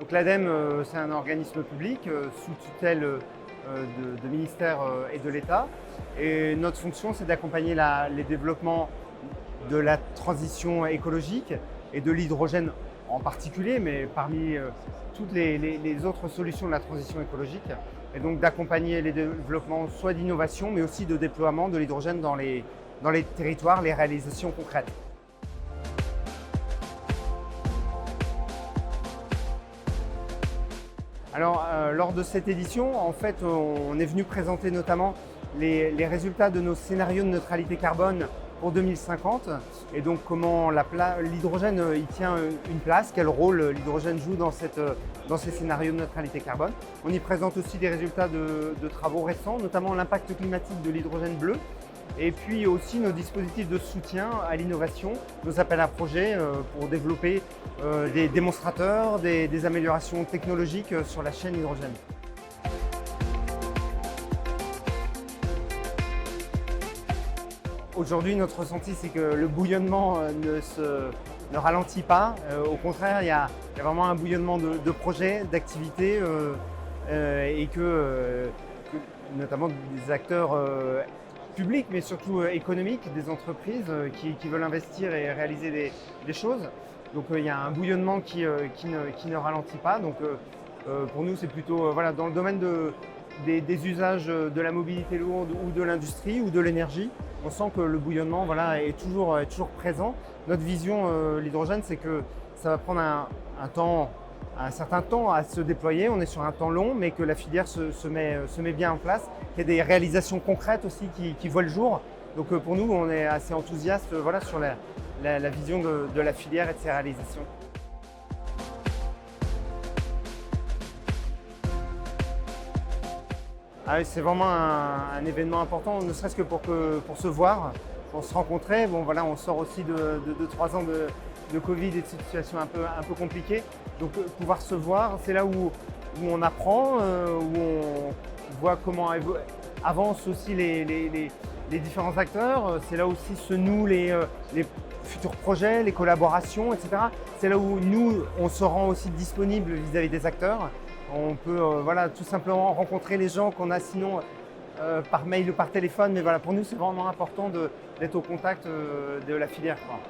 Donc l'ADEME, c'est un organisme public sous tutelle de ministères et de l'État. Et notre fonction, c'est d'accompagner les développements de la transition écologique et de l'hydrogène en particulier, mais parmi toutes les autres solutions de la transition écologique. Et donc d'accompagner les développements soit d'innovation, mais aussi de déploiement de l'hydrogène dans les territoires, les réalisations concrètes. Alors, lors de cette édition, en fait, on est venu présenter notamment les résultats de nos scénarios de neutralité carbone pour 2050 et donc comment l'hydrogène y tient une place, quel rôle l'hydrogène joue dans ces scénarios de neutralité carbone. On y présente aussi des résultats de travaux récents, notamment l'impact climatique de l'hydrogène bleu et puis aussi nos dispositifs de soutien à l'innovation, nos appels à projets pour développer des démonstrateurs, des améliorations technologiques sur la chaîne hydrogène. Aujourd'hui, notre ressenti, c'est que le bouillonnement ne ralentit pas. Au contraire, il y a vraiment un bouillonnement de projets, d'activités et que notamment des acteurs publics, mais surtout économiques, des entreprises qui veulent investir et réaliser des choses. Donc il y a un bouillonnement qui ne ralentit pas. Donc pour nous, c'est plutôt dans le domaine des usages de la mobilité lourde ou de l'industrie ou de l'énergie. On sent que le bouillonnement est toujours présent. Notre vision, l'hydrogène, c'est que ça va prendre un certain temps à se déployer. On est sur un temps long, mais que la filière se met bien en place. Il y a des réalisations concrètes aussi qui voient le jour. Donc pour nous, on est assez enthousiaste sur la vision de la filière et de ses réalisations. Ah oui, c'est vraiment un événement important, ne serait-ce que pour se voir, pour se rencontrer. Bon, voilà, on sort aussi de 3 ans de Covid et de situations un peu compliquées. Donc pouvoir se voir, c'est là où on apprend, où on voit comment avancent aussi les différents acteurs. C'est là aussi se nouent les futurs projets, les collaborations, etc. C'est là où nous, on se rend aussi disponible vis-à-vis des acteurs. On peut tout simplement rencontrer les gens qu'on a sinon par mail ou par téléphone. Mais voilà, pour nous, c'est vraiment important d'être au contact de la filière, quoi.